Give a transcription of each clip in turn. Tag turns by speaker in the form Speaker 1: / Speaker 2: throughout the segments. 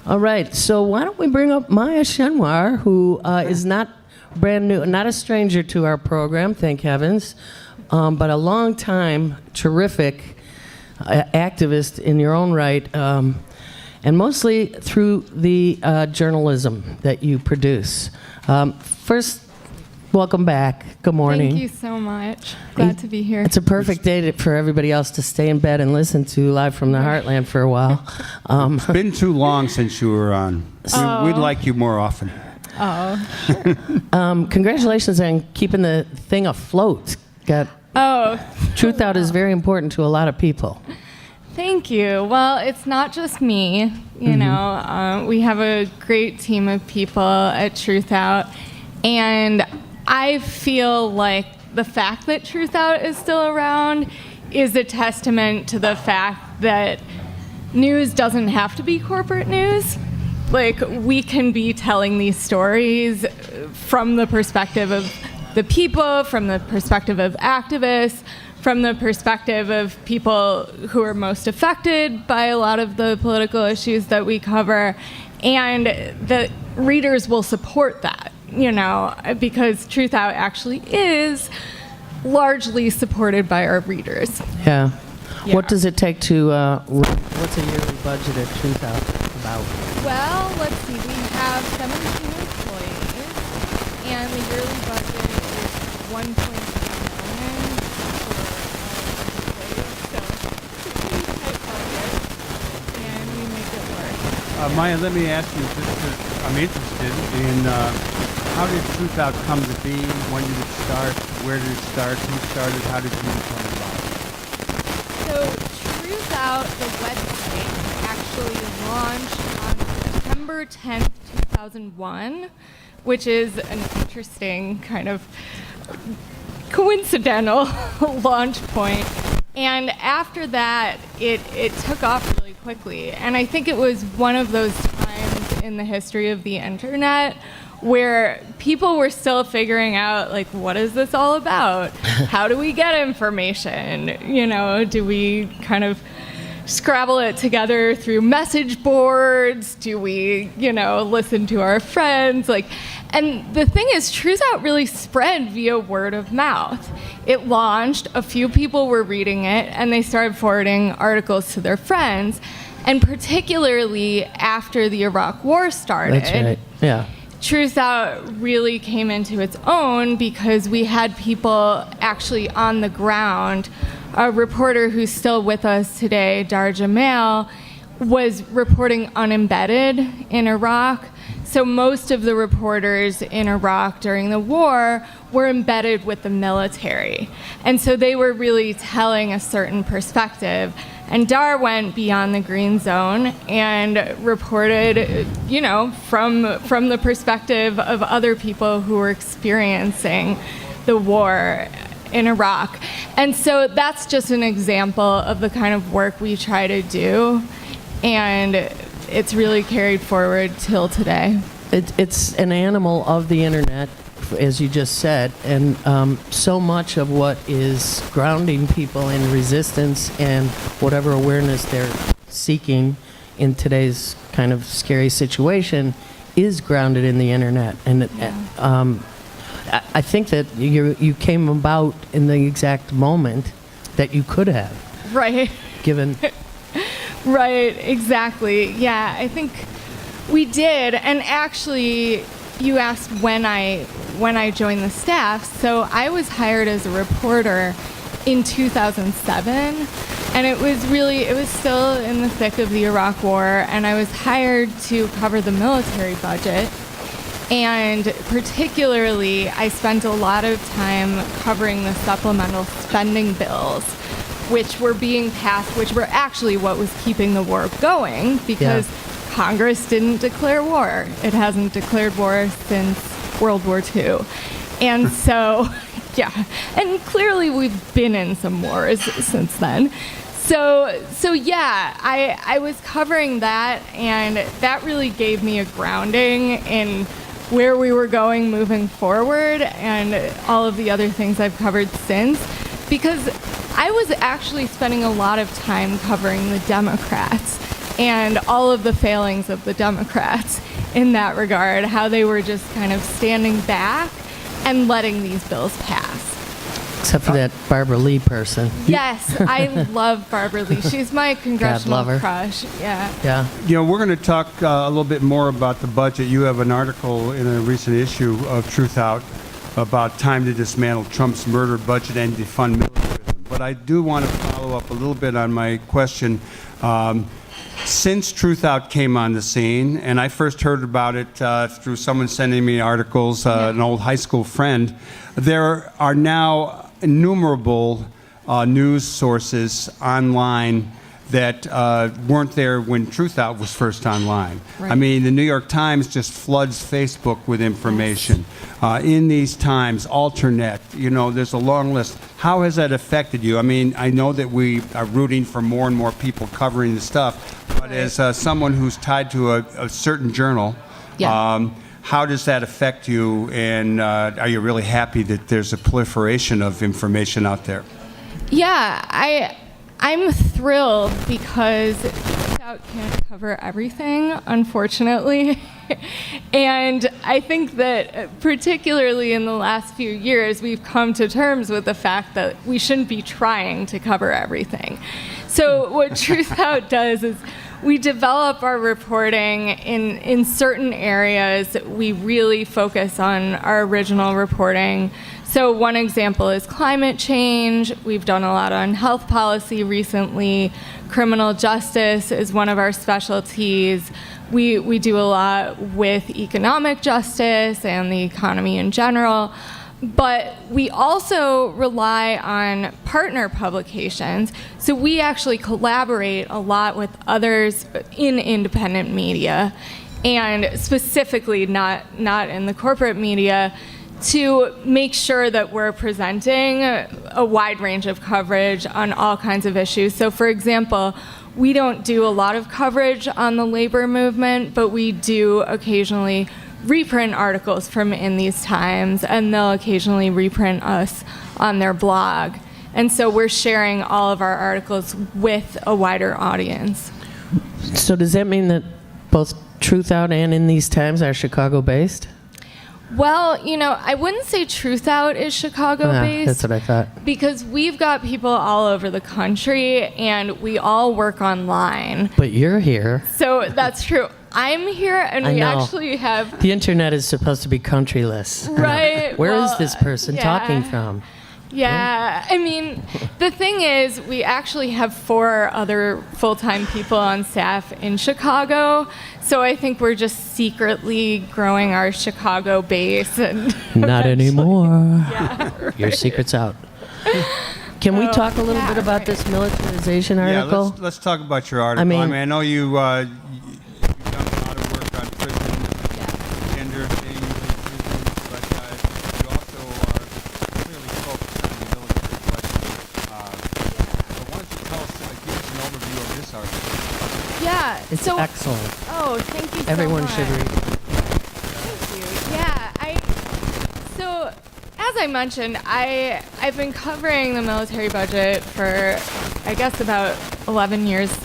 Speaker 1: All right, so why don't we bring up Maya Schenwar, who is not brand new, not a stranger to our program, thank heavens, but a long time terrific activist in your own right, and mostly through the journalism that you produce. First, welcome back. Good morning.
Speaker 2: Thank you so much. Glad to be here.
Speaker 1: It's a perfect day for everybody else to stay in bed and listen to Live from the Heartland for a while.
Speaker 3: It's been too long since you were on. We'd like you more often.
Speaker 2: Oh, sure.
Speaker 1: Congratulations on keeping the thing afloat. Truth Out is very important to a lot of people.
Speaker 2: Thank you. Well, it's not just me. You know, we have a great team of people at Truth Out, and I feel like the fact that Truth Out is still around is a testament to the fact that news doesn't have to be corporate news. Like, we can be telling these stories from the perspective of the people, from the perspective of activists, from the perspective of people who are most affected by a lot of the political issues that we cover, and the readers will support that, you know, because Truth Out actually is largely supported by our readers.
Speaker 1: Yeah. What does it take to, what's a yearly budget at Truth Out about?
Speaker 2: Well, let's see, we have 17 employees, and the yearly budget is $1.3 million for employees, so it's a pretty tight budget, and we make it work.
Speaker 3: Maya, let me ask you, I'm interested in how did Truth Out come to be? When did it start? Where did it start? Who started? How did you become involved?
Speaker 2: So Truth Out, the website, actually launched on September 10th, 2001, which is an interesting kind of coincidental launch point. And after that, it took off really quickly. And I think it was one of those times in the history of the internet where people were still figuring out, like, what is this all about? How do we get information? You know, do we kind of scrabble it together through message boards? Do we, you know, listen to our friends? Like, and the thing is, Truth Out really spread via word of mouth. It launched, a few people were reading it, and they started forwarding articles to their friends. And particularly after the Iraq War started,
Speaker 1: That's right. Yeah.
Speaker 2: Truth Out really came into its own because we had people actually on the ground. A reporter who's still with us today, Dar Jamal, was reporting unembedded in Iraq. So most of the reporters in Iraq during the war were embedded with the military. And so they were really telling a certain perspective. And Dar went beyond the green zone and reported, you know, from the perspective of other people who were experiencing the war in Iraq. And so that's just an example of the kind of work we try to do. And it's really carried forward till today.
Speaker 1: It's an animal of the internet, as you just said, and so much of what is grounding people in resistance and whatever awareness they're seeking in today's kind of scary situation is grounded in the internet. And I think that you came about in the exact moment that you could have.
Speaker 2: Right.
Speaker 1: Given.
Speaker 2: Right, exactly. Yeah, I think we did. And actually, you asked when I joined the staff. So I was hired as a reporter in 2007, and it was still in the thick of the Iraq War, and I was hired to cover the military budget. And particularly, I spent a lot of time covering the supplemental spending bills, which were being passed, which were actually what was keeping the war going, because Congress didn't declare war. It hasn't declared war since World War II. And so, yeah, and clearly we've been in some wars since then. So yeah, I was covering that, and that really gave me a grounding in where we were going moving forward and all of the other things I've covered since, because I was actually spending a lot of time covering the Democrats. and all of the failings of the Democrats in that regard, how they were just kind of standing back and letting these bills pass.
Speaker 1: Except for that Barbara Lee person.
Speaker 2: Yes, I love Barbara Lee. She's my congressional
Speaker 1: love her.
Speaker 2: crush. Yeah.
Speaker 1: Yeah.
Speaker 3: You know, we're going to talk a little bit more about the budget. You have an article in a recent issue of Truth Out about time to dismantle Trump's murder budget and defund militarism. But I do want to follow up a little bit on my question. Since Truth Out came on the scene, and I first heard about it through someone sending me articles, an old high school friend, there are now innumerable news sources online that weren't there when Truth Out was first online.
Speaker 2: Right.
Speaker 3: I mean, the New York Times just floods Facebook with information. In these times, Alternet, you know, there's a long list. How has that affected you? I mean, I know that we are rooting for more and more people covering the stuff, but as someone who's tied to a certain journal, how does that affect you, and are you really happy that there's a proliferation of information out there?
Speaker 2: Yeah, I'm thrilled because Truth Out can't cover everything, unfortunately. And I think that particularly in the last few years, we've come to terms with the fact that we shouldn't be trying to cover everything. So what Truth Out does is we develop our reporting in certain areas. We really focus on our original reporting. So one example is climate change. We've done a lot on health policy recently. Criminal justice is one of our specialties. We do a lot with economic justice and the economy in general. But we also rely on partner publications. So we actually collaborate a lot with others in independent media, and specifically not in the corporate media, to make sure that we're presenting a wide range of coverage on all kinds of issues. So for example, we don't do a lot of coverage on the labor movement, but we do occasionally reprint articles from In These Times, and they'll occasionally reprint us on their blog. And so we're sharing all of our articles with a wider audience.
Speaker 1: So does that mean that both Truth Out and In These Times are Chicago-based?
Speaker 2: Well, you know, I wouldn't say Truth Out is Chicago-based.
Speaker 1: That's what I thought.
Speaker 2: Because we've got people all over the country, and we all work online.
Speaker 1: But you're here.
Speaker 2: So that's true. I'm here, and we actually have...
Speaker 1: The internet is supposed to be countryless.
Speaker 2: Right.
Speaker 1: Where is this person talking from?
Speaker 2: Yeah, I mean, the thing is, we actually have 4 other full-time people on staff in Chicago, so I think we're just secretly growing our Chicago base. And
Speaker 1: Not anymore.
Speaker 2: Yeah, right.
Speaker 1: Your secret's out. Can we talk a little bit about this militarization article?
Speaker 3: Yeah, let's talk about your article. I mean, I know you've done a lot of work on prison, gender things, but you also are clearly focused on the military question. But why don't you tell us, give us an overview of this article?
Speaker 2: Yeah.
Speaker 1: It's excellent.
Speaker 2: Oh, thank you so
Speaker 1: Everyone
Speaker 2: much.
Speaker 1: should read it.
Speaker 2: Thank you. Yeah, so as I mentioned, I've been covering the military budget for, I guess, about 11 years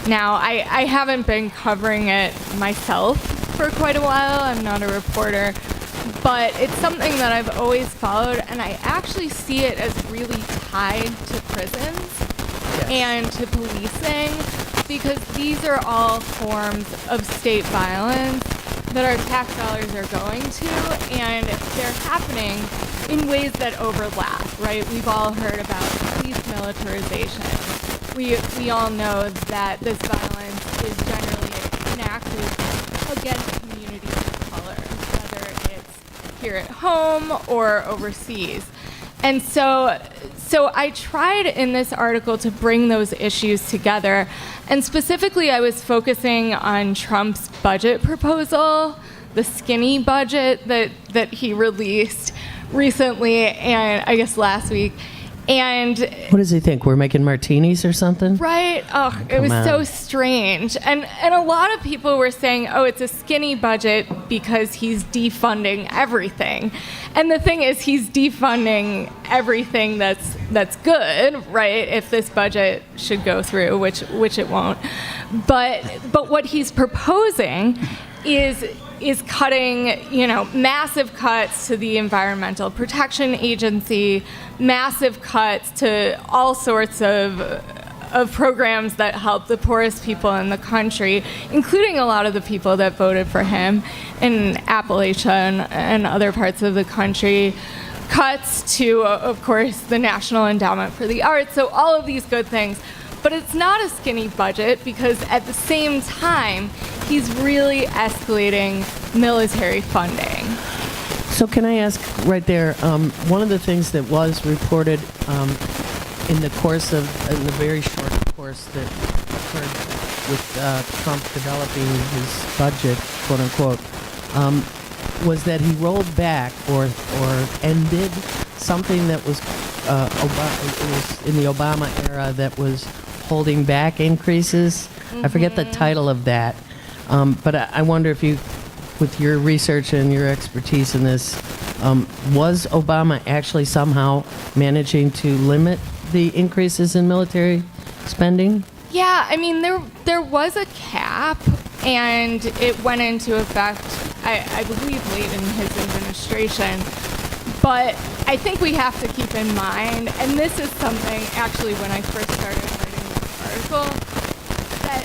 Speaker 2: now. I haven't been covering it myself for quite a while. I'm not a reporter, but it's something that I've always followed, and I actually see it as really tied to prisons and to policing, because these are all forms of state violence that our tax dollars are going to, and they're happening in ways that overlap, right? We've all heard about police militarization. We all know that this violence is generally enacted against communities of color, whether it's here at home or overseas. And so I tried in this article to bring those issues together. And specifically, I was focusing on Trump's budget proposal, the skinny budget that he released recently, and I guess last week. And
Speaker 1: What does he think? We're making martinis or something?
Speaker 2: right, oh, it was
Speaker 1: Come
Speaker 2: so
Speaker 1: on.
Speaker 2: strange. And a lot of people were saying, oh, it's a skinny budget because he's defunding everything. And the thing is, he's defunding everything that's good, right? If this budget should go through, which it won't. But what he's proposing is cutting, massive cuts to the Environmental Protection Agency, massive cuts to all sorts of programs that help the poorest people in the country, including a lot of the people that voted for him in Appalachia and other parts of the country. Cuts to, of course, the National Endowment for the Arts, so all of these good things. But it's not a skinny budget because at the same time, he's really escalating military funding.
Speaker 1: So can I ask right there, one of the things that was reported in the very short course that occurred with Trump developing his budget, quote unquote, was that he rolled back or ended something that was it was in the Obama era that was holding back increases. I forget the title of that, but I wonder if you, with your research and your expertise in this, was Obama actually somehow managing to limit the increases in military spending?
Speaker 2: Yeah, I mean, there was a cap, and it went into effect, I believe, late in his administration. But I think we have to keep in mind, and this is something, actually, when I first started writing this article, that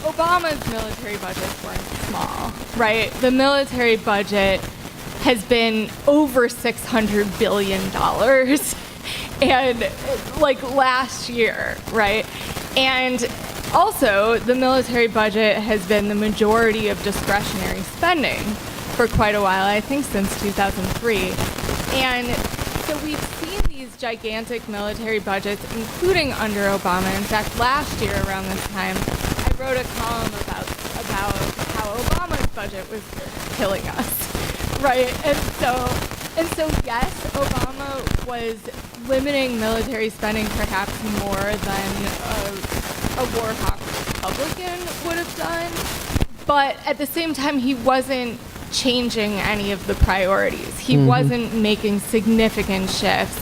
Speaker 2: Obama's military budgets weren't small, right? The military budget has been over $600 billion, and like last year, right? And also, the military budget has been the majority of discretionary spending for quite a while, I think since 2003. And so we've seen these gigantic military budgets, including under Obama. In fact, last year around this time, I wrote a column about how Obama's budget was killing us, right? And so yes, Obama was limiting military spending perhaps more than a war hawk Republican would have done, but at the same time, he wasn't changing any of the priorities. He wasn't making significant shifts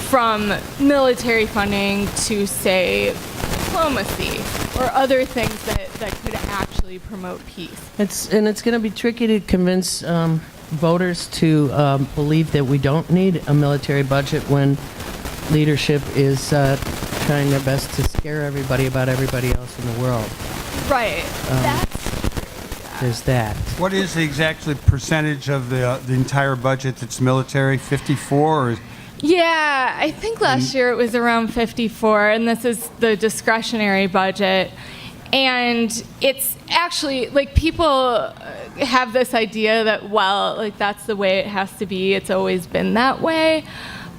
Speaker 2: from military funding to, say, diplomacy or other things that could actually promote peace.
Speaker 1: It's going to be tricky to convince voters to believe that we don't need a military budget when leadership is trying their best to scare everybody about everybody else in the world.
Speaker 2: Right.
Speaker 1: There's that.
Speaker 3: What is the exact percentage of the entire budget that's military? 54 or?
Speaker 2: Yeah, I think last year it was around 54, and this is the discretionary budget. And it's actually, like, people have this idea that, well, like, that's the way it has to be. It's always been that way.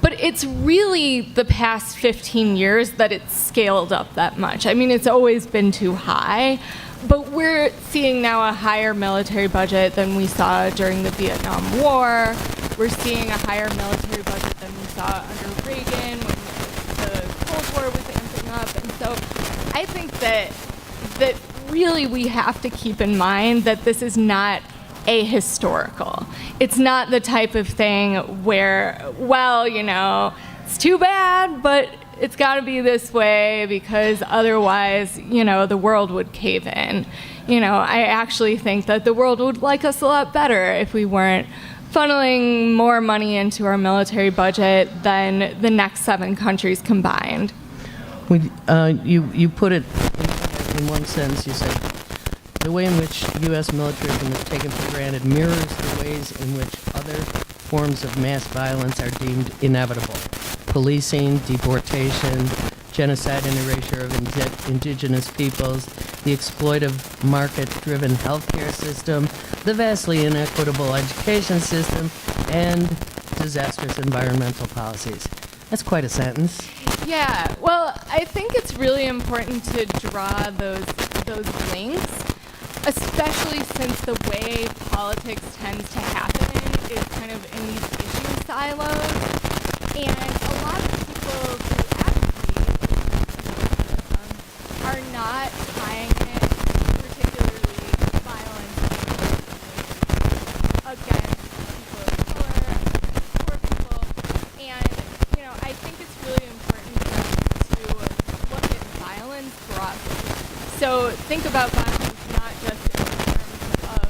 Speaker 2: But it's really the past 15 years that it's scaled up that much. I mean, it's always been too high. But we're seeing now a higher military budget than we saw during the Vietnam War. We're seeing a higher military budget than we saw under Reagan when the Cold War was amping up. And so I think that really we have to keep in mind that this is not ahistorical. It's not the type of thing where, well, it's too bad, but it's got to be this way because otherwise, the world would cave in. I actually think that the world would like us a lot better if we weren't funneling more money into our military budget than the next 7 countries combined.
Speaker 1: You put it in one sentence. You said, the way in which U.S. militarism is taken for granted mirrors the ways in which other forms of mass violence are deemed inevitable. Policing, deportation, genocide and erasure of indigenous peoples, the exploitive market-driven healthcare system, the vastly inequitable education system, and disastrous environmental policies. That's quite a sentence.
Speaker 2: Yeah, well, I think it's really important to draw those links, especially since the way politics tends to happen is kind of in these issue silos. And a lot of people think about violence not just in terms of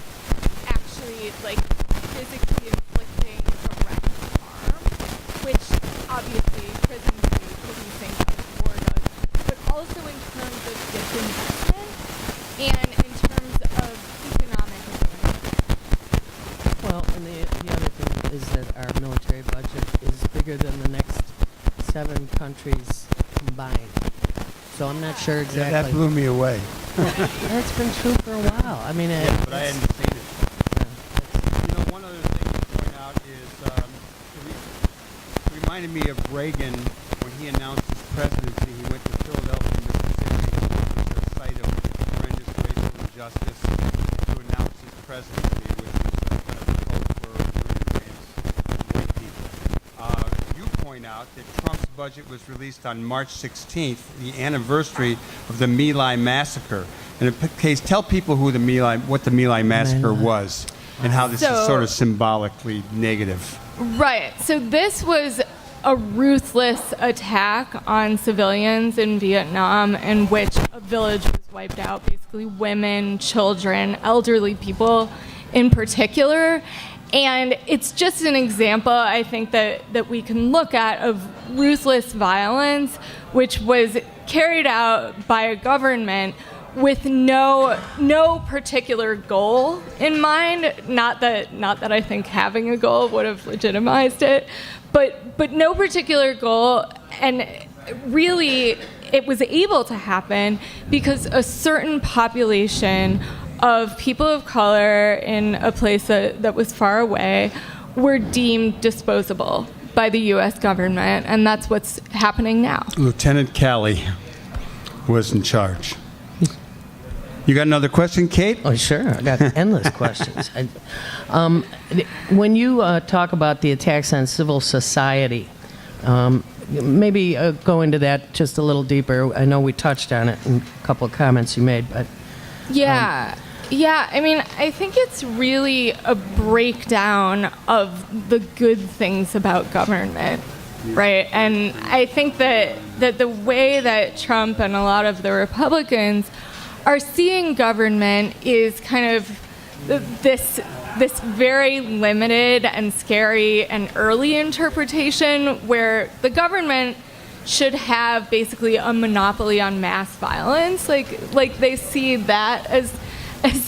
Speaker 2: actually like physically inflicting direct harm, which obviously prisons do, policing does, war does, but also in terms of disinvestment and in terms of economic advancement.
Speaker 1: Well, and the other thing is that our military budget is bigger than the next 7 countries combined. So I'm not sure exactly.
Speaker 3: That blew me away.
Speaker 1: That's been true for a while. I mean,
Speaker 3: But I hadn't seen it. You know, one other thing to point out is it reminded me of Reagan when he announced his presidency. He went to Philadelphia, Mississippi, which is a site of horrendous racial injustice, to announce his presidency, which was kind of a cult for advance white people. You point out that Trump's budget was released on March 16th, the anniversary of the My Lai massacre. And in case, tell people what the My Lai massacre was and how this is sort of symbolically negative.
Speaker 2: Right. So this was a ruthless attack on civilians in Vietnam in which a village was wiped out, basically women, children, elderly people in particular. And it's just an example, I think, that we can look at of ruthless violence, which was carried out by a government with no particular goal in mind. Not that I think having a goal would have legitimized it, but no particular goal. And really, it was able to happen because a certain population of people of color in a place that was far away were deemed disposable by the U.S. government, and that's what's happening now.
Speaker 3: Lieutenant Calley was in charge. You got another question, Kate?
Speaker 1: Oh, sure. I got endless questions. When you talk about the attacks on civil society, maybe go into that just a little deeper. I know we touched on it in a couple of comments you made, but...
Speaker 2: Yeah, I mean, I think it's really a breakdown of the good things about government, right? And I think that the way that Trump and a lot of the Republicans are seeing government is kind of this very limited and scary and early interpretation where the government should have basically a monopoly on mass violence. Like they see that as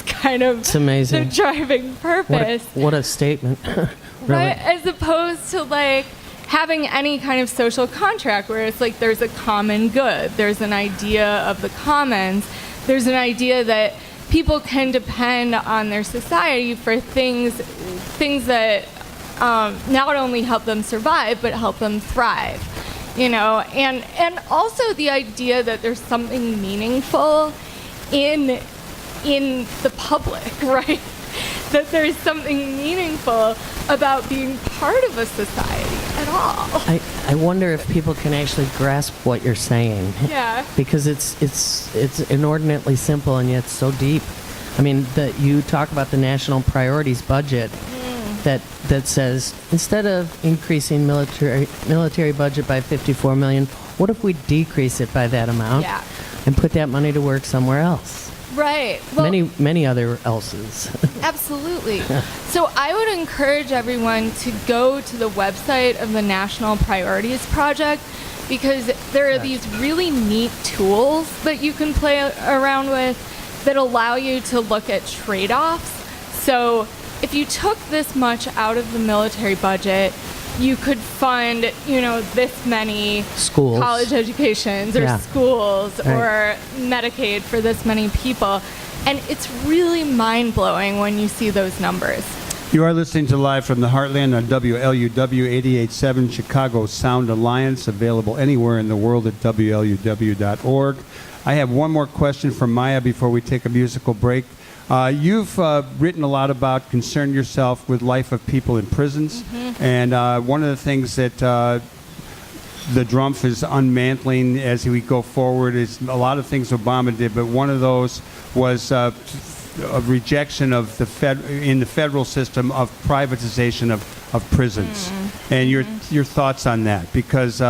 Speaker 2: kind of
Speaker 1: it's amazing.
Speaker 2: The driving purpose.
Speaker 1: What a statement. Really.
Speaker 2: Right? As opposed to like having any kind of social contract where it's like there's a common good, there's an idea of the commons, there's an idea that people can depend on their society for things that not only help them survive but help them thrive. You know, and also the idea that there's something meaningful in the public, right? That there's something meaningful about being part of a society at all.
Speaker 1: I wonder if people can actually grasp what you're saying.
Speaker 2: Yeah.
Speaker 1: Because it's inordinately simple and yet so deep. I mean, you talk about the national priorities budget that says instead of increasing military budget by $54 million, what if we decrease it by that amount and put that money to work somewhere else?
Speaker 2: Right. Well,
Speaker 1: many other else's.
Speaker 2: Absolutely. So I would encourage everyone to go to the website of the National Priorities Project because there are these really neat tools that you can play around with that allow you to look at trade-offs. So if you took this much out of the military budget, you could fund, this many
Speaker 1: schools,
Speaker 2: college educations, or schools, or Medicaid for this many people. And it's really mind-blowing when you see those numbers.
Speaker 3: You are listening to Live from the Heartland on WLUW 88.7 Chicago Sound Alliance, available anywhere in the world at WLUW.org. I have one more question from Maya before we take a musical break. You've written a lot about concern yourself with life of people in prisons, and one of the things that the Drumpf is unmantling as we go forward is a lot of things Obama did, but one of those was a rejection of in the federal system of privatization of prisons. And your thoughts on that, because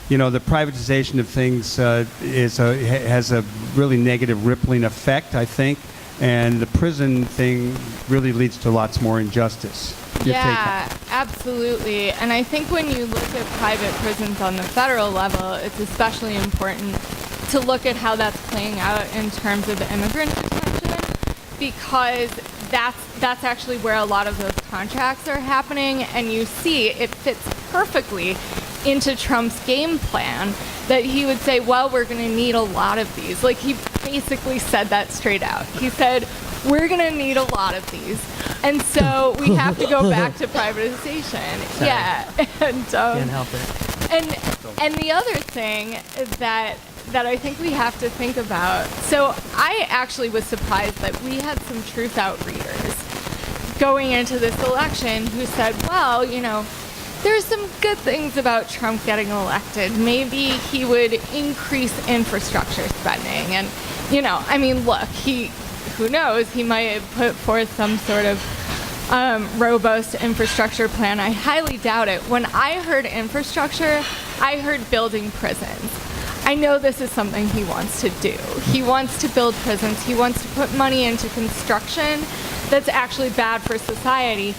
Speaker 3: the privatization of things has a really negative rippling effect, I think, and the prison thing really leads to lots more injustice. Your take on
Speaker 2: Yeah, absolutely. And I think when you look at private prisons on the federal level, it's especially important to look at how that's playing out in terms of immigrant detention, because that's actually where a lot of those contracts are happening, and you see it fits perfectly into Trump's game plan that he would say, well, we're going to need a lot of these. Like, he basically said that straight out. He said, we're going to need a lot of these. And so we have to go back to privatization.
Speaker 1: Sorry.
Speaker 2: Yeah. And,
Speaker 1: Can't help it.
Speaker 2: and the other thing is that I think we have to think about, so I actually was surprised that we had some Truth Out readers going into this election who said, well, there's some good things about Trump getting elected. Maybe he would increase infrastructure spending. And, look, who knows, he might have put forth some sort of robust infrastructure plan. I highly doubt it. When I heard infrastructure, I heard building prisons. I know this is something he wants to do. He wants to build prisons. He wants to put money into construction that's actually bad for society.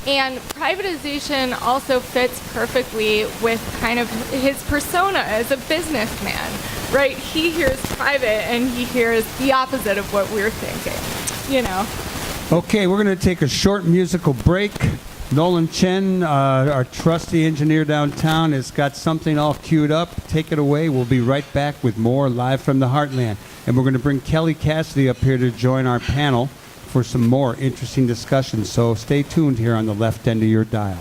Speaker 2: And privatization also fits perfectly with kind of his persona as a businessman, right? He hears private and he hears the opposite of what we're thinking,
Speaker 3: Okay, we're going to take a short musical break. Nolan Chen, our trusty engineer downtown, has got something all queued up. Take it away. We'll be right back with more Live from the Heartland. And we're going to bring Kelly Cassidy up here to join our panel for some more interesting discussions. So stay tuned here on the left end of your dial.